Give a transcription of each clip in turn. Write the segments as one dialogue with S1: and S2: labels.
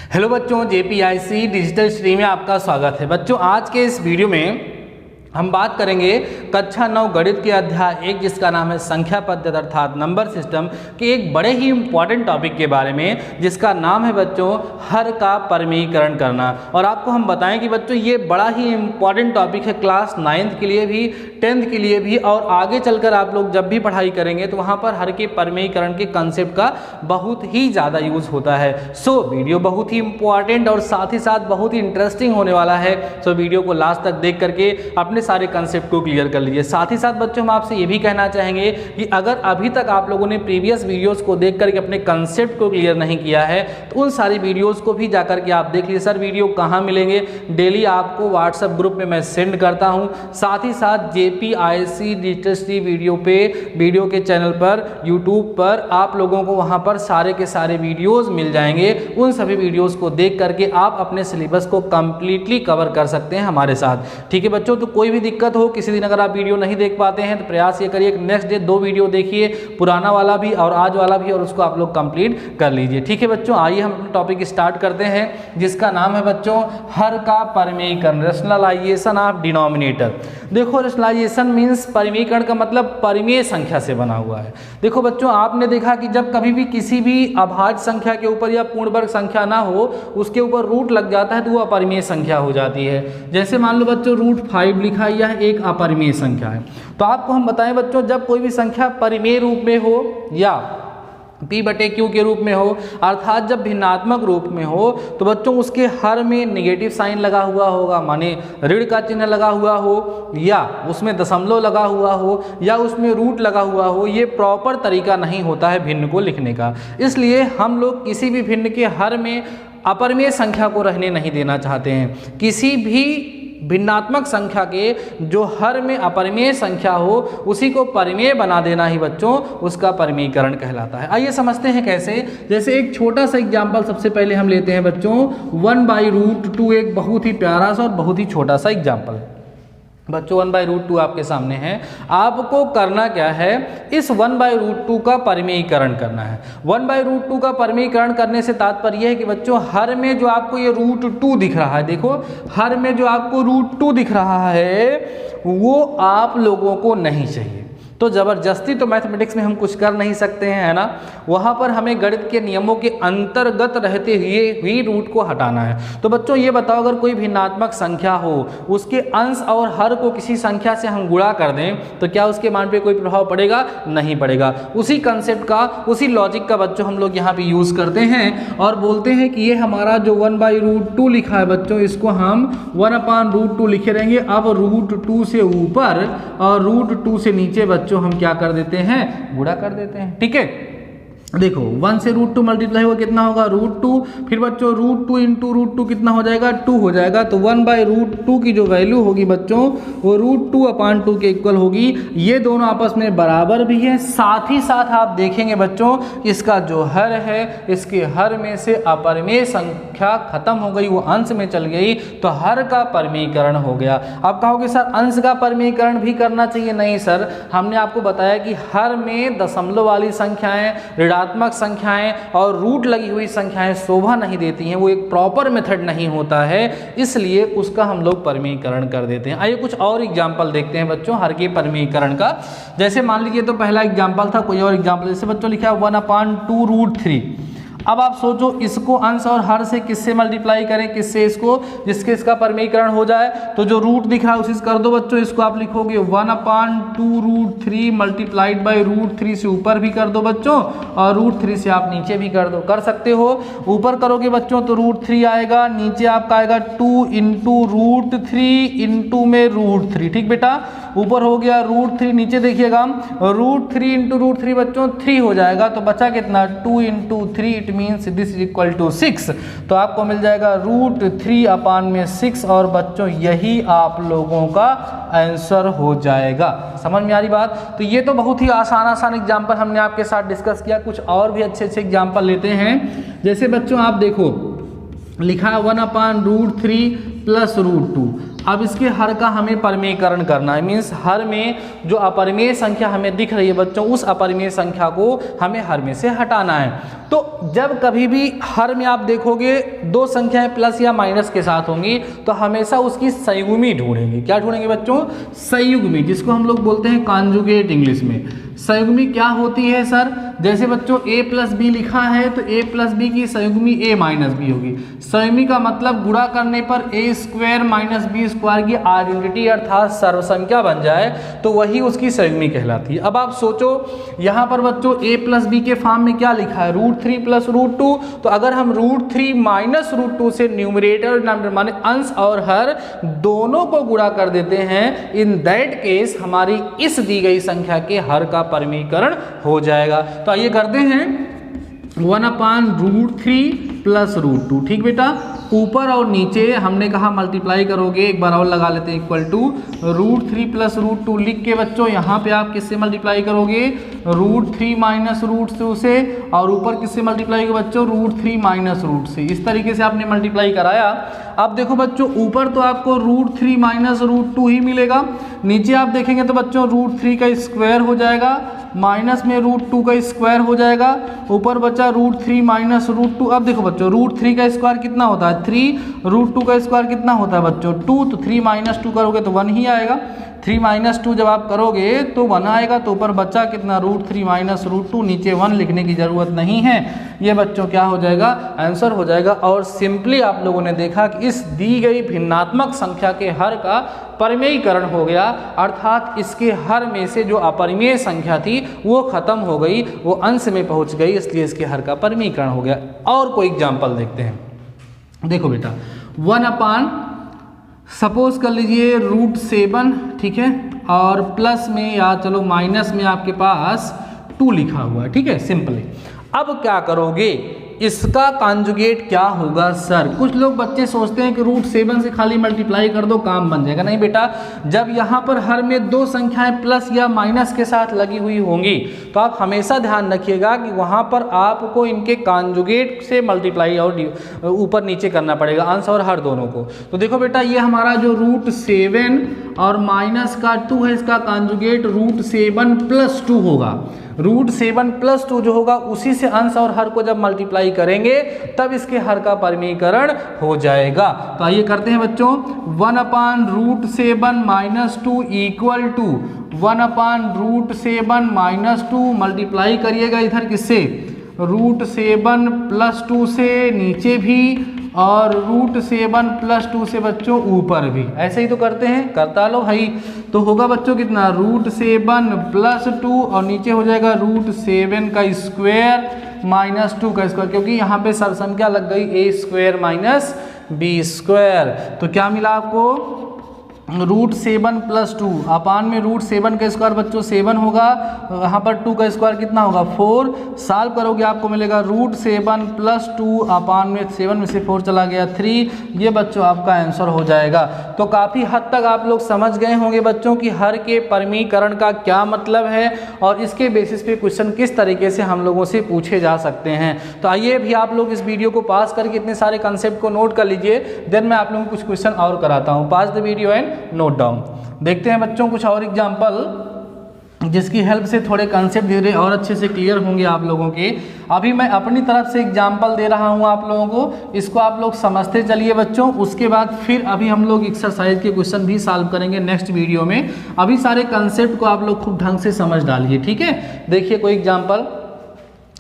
S1: Hello बच्चों, जेपीआईसी digital stream में आपका स्वागत है। बच्चों, आज के इस वीडियो में हम बात करेंगे कक्षा 9 गणित के अध्याय 1 जिसका नाम है संख्या पद्धति अर्थात नंबर सिस्टम के एक बड़े ही इंपॉर्टेंट टॉपिक के बारे में जिसका नाम है बच्चों हर का परिमेयीकरण करना। और आपको हम बताएं कि बच्चों ये बड़ा ही इंपॉर्टेंट टॉपिक है क्लास 9th के लिए भी, 10th के लिए भी, और आगे चलकर आप लोग जब भी पढ़ाई करेंगे तो वहाँ पर हर के परिमेयीकरण के कंसेप्ट का बहुत ही ज़्यादा यूज़ होता है। सो वीडियो बहुत ही इंपॉर्टेंट और साथ ही साथ बहुत ही इंटरेस्टिंग होने वाला है। सो वीडियो को लास्ट तक देख करके अपने सारे कंसेप्ट को क्लियर कर लीजिए। साथ ही साथ बच्चों हम आपसे ये भी कहना चाहेंगे कि अगर अभी तक आप लोगों ने प्रीवियस वीडियोस को देख करके अपने कंसेप्ट को क्लियर नहीं किया है तो उन सारी वीडियोस को भी जाकर के आप देख लीजिए। सर वीडियो कहाँ मिलेंगे? डेली आपको व्हाट्सएप ग्रुप में मैं सेंड करता हूँ। साथ ही साथ जेपीआईसी डिजिटल स्ट्रीम वीडियो के चैनल पर यूट्यूब पर आप लोगों को वहाँ पर सारे के सारे वीडियोज़ मिल जाएंगे। उन सभी वीडियोज़ को देख करके आप अपने सिलेबस को कम्प्लीटली कवर कर सकते हैं हमारे साथ। ठीक है बच्चों, तो कोई भी दिक्कत हो, किसी दिन अगर आप वीडियो नहीं देख पाते हैं तो प्रयास ये करिए नेक्स्ट डे 2 वीडियो देखिए, पुराना वाला भी और आज वाला भी, और उसको आप लोग कंप्लीट कर लीजिए। ठीक है बच्चों, आइए हम अपना टॉपिक स्टार्ट करते हैं जिसका नाम है बच्चों हर का परिमेयीकरण, रैशनलाइजेशन ऑफ डिनोमिनेटर। देखो, रैशनलाइजेशन मीन्स परिमेयीकरण का मतलब परिमेय संख्या से बना हुआ है। देखो बच्चों, आपने देखा कि जब कभी भी किसी भी अभाज्य संख्या के ऊपर या पूर्ण वर्ग संख्या ना हो उसके ऊपर रूट लग जाता है तो वो अपरिमेय संख्या हो जाती है। जैसे मान लो बच्चों √5 लिखा, यह एक अपरिमेय संख्या है। तो आपको हम बताएं बच्चों, जब कोई भी संख्या परिमेय रूप में हो या P/Q के रूप में हो अर्थात जब भिन्नात्मक रूप में हो तो बच्चों उसके हर में नेगेटिव साइन लगा हुआ होगा, माने ऋण का चिन्ह लगा हुआ हो, या उसमें दशमलव लगा हुआ हो, या उसमें रूट लगा हुआ हो। ये प्रॉपर तरीका नहीं होता है भिन्न को लिखने का। इसलिए हम लोग किसी भी भिन्न के हर में अपरिमेय संख्या को रहने नहीं देना चाहते हैं। किसी भी भिन्नात्मक संख्या के जो हर में अपरिमेय संख्या हो उसी को परिमेय बना देना ही बच्चों उसका परिमेयीकरण कहलाता है। आइए समझते हैं कैसे। जैसे एक छोटा सा एग्जांपल सबसे पहले हम लेते हैं बच्चों 1/√2, एक बहुत ही प्यारा सा और बहुत ही छोटा सा एग्जांपल है बच्चों। 1/√2 आपके सामने है। आपको करना क्या है, इस 1/√2 का परिमेयीकरण करना है। 1/√2 का परिमेयीकरण करने से तात्पर्य है कि बच्चों हर में जो आपको ये √2 दिख रहा है, देखो हर में जो आपको √2 दिख रहा है वो आप लोगों को नहीं चाहिए। तो ज़बरदस्ती तो मैथमेटिक्स में हम कुछ कर नहीं सकते हैं, है ना। वहाँ पर हमें गणित के नियमों के अंतर्गत रहते हुए ही रूट को हटाना है। तो बच्चों ये बताओ, अगर कोई भिन्नात्मक संख्या हो उसके अंश और हर को किसी संख्या से हम गुणा कर दें तो क्या उसके मान पे कोई प्रभाव पड़ेगा? नहीं पड़ेगा। उसी कंसेप्ट का, उसी लॉजिक का बच्चों हम लोग यहाँ पे यूज़ करते हैं और बोलते हैं कि ये हमारा जो 1/√2 लिखा है बच्चों इसको हम 1/√2 लिखे रहेंगे। अब √2 से ऊपर और √2 से नीचे बच्चों हम क्या कर देते हैं, गुणा कर देते हैं। ठीक है, देखो 1 से √2 मल्टीप्लाई हुआ कितना होगा √2, फिर बच्चों √2 इंटू √2 कितना हो जाएगा 2 हो जाएगा। तो 1/√2 की जो वैल्यू होगी बच्चों वो √2/2 के इक्वल होगी। ये दोनों आपस में बराबर भी है। साथ ही साथ आप देखेंगे बच्चों इसका जो हर है इसके हर में से अपरिमेय संख्या खत्म हो गई, वो अंश में चल गई, तो हर का परिमेयीकरण हो गया। आप कहोगे सर अंश का परिमेयीकरण भी करना चाहिए। नहीं सर, हमने आपको बताया कि हर में दशमलव वाली संख्याएं, ऋणात्मक संख्याएं और रूट लगी हुई संख्याएं शोभा नहीं देती हैं, वो एक प्रॉपर मेथड नहीं होता है, इसलिए उसका हम लोग परिमेयीकरण कर देते हैं। आइए कुछ और एग्जांपल देखते हैं बच्चों हर के परिमेयीकरण का। जैसे मान लीजिए, तो पहला एग्जांपल था, कोई और एग्जांपल जैसे बच्चों लिखा है 1/2√3। अब आप सोचो इसको अंश और हर से किससे मल्टीप्लाई करें, किससे, इसको जिसके इसका परिमेयीकरण हो जाए। तो जो रूट दिख रहा है उसी से कर दो बच्चों। इसको आप लिखोगे 1/2√3 मल्टीप्लाइड बाई √3 से ऊपर भी कर दो बच्चों और √3 से आप नीचे भी कर दो, कर सकते हो। ऊपर करोगे बच्चों तो √3 आएगा, नीचे आपका आएगा 2 इंटू √3 इंटू में √3। ठीक बेटा, ऊपर हो गया √3, नीचे देखिएगा √3 इंटू √3 बच्चों 3 हो जाएगा। तो बचा कितना 2 into 3, it means this is equal to 6। तो आपको मिल जाएगा √3/6 और बच्चों यही आप लोगों का आंसर हो जाएगा। समझ में आ रही बात? तो ये तो बहुत ही आसान एग्जाम्पल हमने आपके साथ डिस्कस किया। कुछ और भी अच्छे एग्जाम्पल लेते हैं। जैसे बच्चों आप देखो लिखा है 1/√3 + √2। अब इसके हर का हमें परिमेयकरण करना है, मीन्स हर में जो अपरिमेय संख्या हमें दिख रही है बच्चों, उस अपरिमेय संख्या को हमें हर में से हटाना है। तो जब कभी भी हर में आप देखोगे दो संख्याएं प्लस या माइनस के साथ होंगी तो हमेशा उसकी संयुग्मी ढूंढेंगे। क्या ढूंढेंगे बच्चों? संयुग्मी, जिसको हम लोग बोलते हैं कॉन्जुगेट इंग्लिश में। संयुग्मी क्या होती है सर? जैसे बच्चों a प्लस बी लिखा है तो a प्लस बी की संयुग्मी a माइनस बी होगी। संयुग्मी का मतलब गुणा करने पर a square minus B square की आइडेंटिटी अर्थात सर्वसंख्या बन जाए तो वही उसकी संयुग्मी कहलाती है। अब आप सोचो यहाँ पर बच्चों a प्लस बी के फॉर्म में क्या लिखा है? √3 प्लस √2। तो अगर हम √3 माइनस √2 से न्यूमरेटर माने अंश और हर दोनों को गुणा कर देते हैं, इन दैट केस हमारी इस दी गई संख्या के हर का परिमेयकरण हो जाएगा। तो आइए करते हैं 1/√3 प्लस √2। ठीक बेटा, ऊपर और नीचे हमने कहा मल्टीप्लाई करोगे, एक बार और लगा लेते हैं, इक्वल टू √3 प्लस √2 लिख के बच्चों यहाँ पे आप किससे मल्टीप्लाई करोगे? √3 माइनस √2 से, और ऊपर किससे मल्टीप्लाई करोगे बच्चों? √3 माइनस √2 से। इस तरीके से आपने मल्टीप्लाई कराया। अब देखो बच्चों ऊपर तो आपको √3 माइनस √2 ही मिलेगा, नीचे आप देखेंगे तो बच्चों √3 का स्क्वायर हो जाएगा, माइनस में √2 का स्क्वायर हो जाएगा, ऊपर बचा √3 माइनस √2। अब देखो बच्चों √3 का स्क्वायर कितना होता है? 3, √2 का स्क्वायर कितना होता है बच्चों? 2, तो 3 माइनस 2 करोगे तो 1 ही आएगा। 3 माइनस 2 जब आप करोगे तो 1 आएगा, तो ऊपर बचा कितना? √3 माइनस √2, नीचे 1 लिखने की जरूरत नहीं है। ये बच्चों क्या हो जाएगा? आंसर हो जाएगा। और सिंपली आप लोगों ने देखा कि इस दी गई भिन्नात्मक संख्या के हर का परिमेयीकरण हो गया, अर्थात इसके हर में से जो अपरिमेय संख्या थी वो खत्म हो गई, वो अंश में पहुंच गई, इसलिए इसके हर का परिमेयीकरण हो गया। और कोई एग्जाम्पल देखते हैं। देखो बेटा 1/, सपोज कर लीजिए √7, ठीक है, और प्लस में या चलो माइनस में आपके पास 2 लिखा हुआ है, ठीक है, सिंपली। अब क्या करोगे? इसका कॉन्जुगेट क्या होगा सर? कुछ लोग बच्चे सोचते हैं कि √7 से खाली मल्टीप्लाई कर दो काम बन जाएगा। नहीं बेटा, जब यहाँ पर हर में दो संख्याएं प्लस या माइनस के साथ लगी हुई होंगी तो आप हमेशा ध्यान रखिएगा कि वहाँ पर आपको इनके कॉन्जुगेट से मल्टीप्लाई और ऊपर नीचे करना पड़ेगा, अंश और हर दोनों को। तो देखो बेटा ये हमारा जो √7 और माइनस का 2 है, इसका कॉन्जुगेट √7 प्लस 2 होगा। √7 प्लस 2 जो होगा उसी से अंश और हर को जब मल्टीप्लाई करेंगे तब इसके हर का परिमेयीकरण हो जाएगा। तो आइए करते हैं बच्चों, 1/√7 minus 2 equal to 1/√7 minus 2 multiply करिएगा इधर किससे? √7 प्लस 2 से नीचे भी और √7 प्लस 2 से बच्चों ऊपर भी। ऐसे ही तो करते हैं, करता लो भाई। तो होगा बच्चों कितना? √7 प्लस 2 और नीचे हो जाएगा √7 का स्क्वायर माइनस 2 का स्क्वायर, क्योंकि यहाँ पे सरसंख्या लग गई a² माइनस b²। तो क्या मिला आपको? √7 प्लस 2 अपान में √7 का स्क्वायर बच्चों 7 होगा, यहाँ पर 2 का स्क्वायर कितना होगा? 4। सॉल्व करोगे आपको मिलेगा √7 प्लस 2 अपान में 7 में से 4 चला गया 3। ये बच्चों आपका आंसर हो जाएगा। तो काफ़ी हद तक आप लोग समझ गए होंगे बच्चों कि हर के परिमेयीकरण का क्या मतलब है और इसके बेसिस पे क्वेश्चन किस तरीके से हम लोगों से पूछे जा सकते हैं। तो आइए भी आप लोग इस वीडियो को पास करके इतने सारे कंसेप्ट को नोट कर लीजिए, देन मैं आप लोगों को कुछ क्वेश्चन और कराता हूँ। Pause the video and note down. देखते हैं बच्चों कुछ और एग्जाम्पल जिसकी हेल्प से थोड़े कंसेप्ट धीरे और अच्छे से क्लियर होंगे आप लोगों के। अभी मैं अपनी तरफ से एग्जाम्पल दे रहा हूं आप लोगों को, इसको आप लोग समझते चलिए बच्चों। उसके बाद फिर अभी हम लोग एक्सरसाइज के क्वेश्चन भी सॉल्व करेंगे नेक्स्ट वीडियो में। अभी सारे कंसेप्ट को आप लोग खूब ढंग से समझ डालिए, ठीक है। देखिए कोई एग्जाम्पल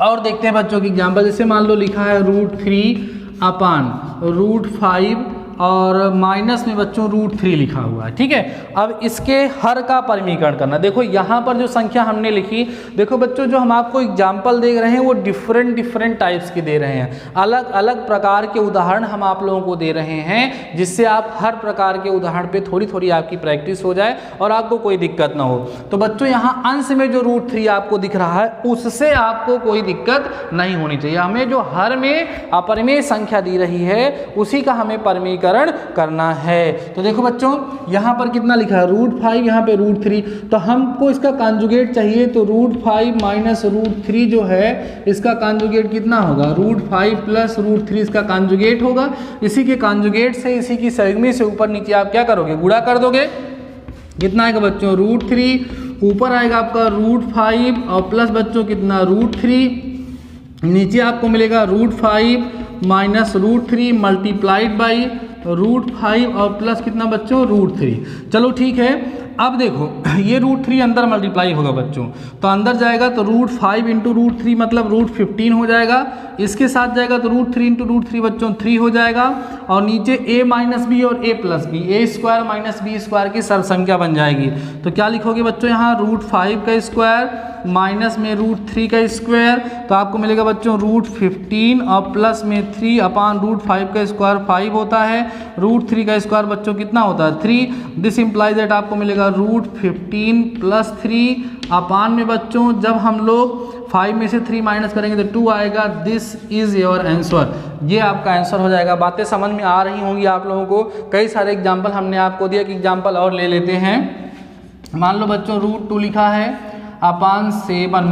S1: और देखते हैं बच्चों की एग्जाम्पल। जैसे मान लो लिखा है √3 अपान √5 और माइनस में बच्चों √3 लिखा हुआ है, ठीक है। अब इसके हर का परिमेयीकरण करना। देखो यहाँ पर जो संख्या हमने लिखी, देखो बच्चों जो हम आपको एग्जाम्पल दे रहे हैं वो डिफरेंट टाइप्स के दे रहे हैं, अलग अलग प्रकार के उदाहरण हम आप लोगों को दे रहे हैं, जिससे आप हर प्रकार के उदाहरण पे थोड़ी थोड़ी आपकी प्रैक्टिस हो जाए और आपको कोई दिक्कत ना हो। तो बच्चों यहाँ अंश में जो √3 आपको दिख रहा है उससे आपको कोई दिक्कत नहीं होनी चाहिए। हमें जो हर में अपरिमेय संख्या दी रही है उसी का हमें परिमेयीकरण समीकरण करना है। तो देखो बच्चों यहाँ पर कितना लिखा है √5, यहाँ पे √3, तो हमको इसका कॉन्जुगेट चाहिए, तो √5 माइनस √3 जो है इसका कॉन्जुगेट कितना होगा, √5 प्लस √3 इसका कॉन्जुगेट होगा। इसी के कॉन्जुगेट से इसी की सगमी से ऊपर नीचे आप क्या करोगे, गुणा कर दोगे। कितना आएगा बच्चों √3, ऊपर आएगा आपका √5 और प्लस बच्चों कितना √3, नीचे आपको मिलेगा √5 माइनस √3 मल्टीप्लाइड बाई √5 और प्लस कितना बच्चों √3। चलो ठीक है, अब देखो ये √3 अंदर मल्टीप्लाई होगा बच्चों, तो अंदर जाएगा तो √5 इंटू √3 मतलब √15 हो जाएगा। इसके साथ जाएगा तो √3 इंटू √3 बच्चों 3 हो जाएगा, और नीचे a माइनस बी और a plus B, A square minus B square की सर्व संख्या बन जाएगी। तो क्या लिखोगे बच्चों यहाँ √5 का स्क्वायर माइनस में √3 का स्क्वायर, तो आपको मिलेगा बच्चों √15 और प्लस में 3 अपान √5 का स्क्वायर 5 होता है, √3 का स्क्वायर बच्चों कितना होता है 3। दिस इम्प्लाइज दैट आपको मिलेगा √15 प्लस 3 अपान में बच्चों जब हम लोग 5 में से 3 माइनस करेंगे तो 2 आएगा। दिस इज योर आंसर, ये आपका आंसर हो जाएगा। बातें समझ में आ रही होंगी आप लोगों को। कई सारे एग्जाम्पल हमने आपको दिया कि एग्जाम्पल और ले लेते हैं। मान लो बच्चों √2 लिखा है अपान 7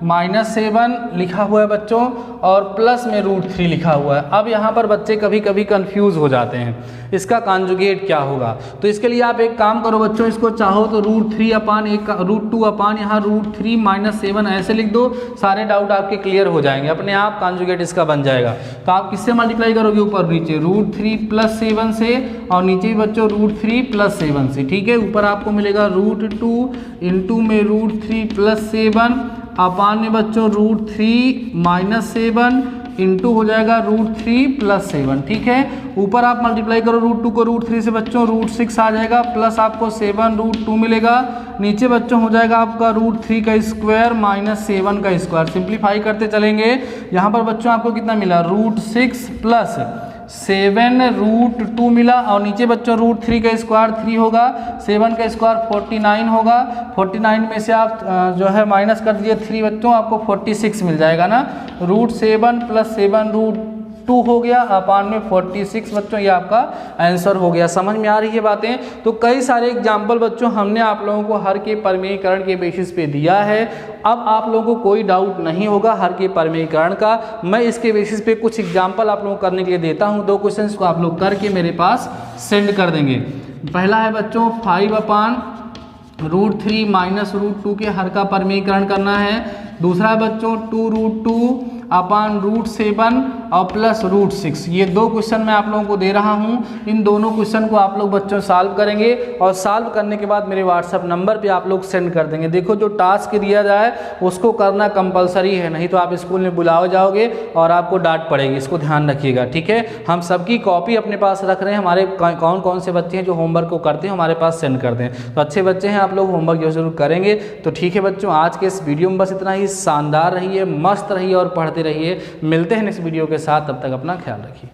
S1: माइनस 7 लिखा हुआ है बच्चों, और प्लस में √3 लिखा हुआ है। अब यहाँ पर बच्चे कभी कभी कंफ्यूज हो जाते हैं, इसका कॉन्जुगेट क्या होगा। तो इसके लिए आप एक काम करो बच्चों, इसको चाहो तो √3 अपान √2 अपान यहाँ √3 माइनस 7 ऐसे लिख दो, सारे डाउट आपके क्लियर हो जाएंगे, अपने आप कॉन्जुगेट इसका बन जाएगा। तो आप किससे मल्टीप्लाई करोगे, ऊपर नीचे √3 प्लस 7 से, और नीचे भी बच्चों √3 प्लस 7 से, ठीक है। ऊपर आपको मिलेगा √2 इंटू में √3 प्लस 7 अपान में बच्चों √3 माइनस 7 इंटू हो जाएगा √3 प्लस 7, ठीक है। ऊपर आप मल्टीप्लाई करो √2 को √3 से बच्चों √6 आ जाएगा, प्लस आपको 7 √2 मिलेगा, नीचे बच्चों हो जाएगा आपका √3 का स्क्वायर माइनस 7 का स्क्वायर। सिंप्लीफाई करते चलेंगे, यहाँ पर बच्चों आपको कितना मिला √6 प्लस 7 √2 मिला, और नीचे बच्चों √3 का स्क्वायर 3 होगा, 7 का स्क्वायर 49 होगा, 49 में से आप जो है माइनस कर दीजिए 3 बच्चों, आपको 46 मिल जाएगा ना। √7 प्लस 7 √2 हो गया अपान में 46 बच्चों, ये आपका आंसर हो गया। समझ में आ रही है बातें। तो कई सारे एग्जाम्पल बच्चों हमने आप लोगों को हर के परमेयीकरण के बेसिस पे दिया है। अब आप लोगों को कोई डाउट नहीं होगा हर के परमेयीकरण का। मैं इसके बेसिस पे कुछ एग्जाम्पल आप लोगों को करने के लिए देता हूँ, 2 क्वेश्चंस को आप लोग करके मेरे पास सेंड कर देंगे। पहला है बच्चों 5 अपान √3 माइनस √2 के हर का परमेयीकरण करना है। दूसरा है बच्चों 2√2 अपान √7 और प्लस √6। ये 2 क्वेश्चन मैं आप लोगों को दे रहा हूँ। इन दोनों क्वेश्चन को आप लोग बच्चों सॉल्व करेंगे, और सॉल्व करने के बाद मेरे व्हाट्सएप नंबर पे आप लोग सेंड कर देंगे। देखो जो टास्क दिया जाए उसको करना कंपलसरी है, नहीं तो आप स्कूल में बुलाओ जाओगे और आपको डांट पड़ेगी, इसको ध्यान रखिएगा, ठीक है। हम सबकी कॉपी अपने पास रख रहे हैं, हमारे कौन कौन से बच्चे हैं जो होमवर्क को करते हैं हमारे पास सेंड कर दें। तो अच्छे बच्चे हैं आप लोग, होमवर्क जरूर करेंगे। तो ठीक है बच्चों, आज के इस वीडियो में बस इतना ही। शानदार रहिए, मस्त रहिए और पढ़ते रहिए। मिलते हैं नेक्स्ट वीडियो के साथ, तब तक अपना ख्याल रखिए।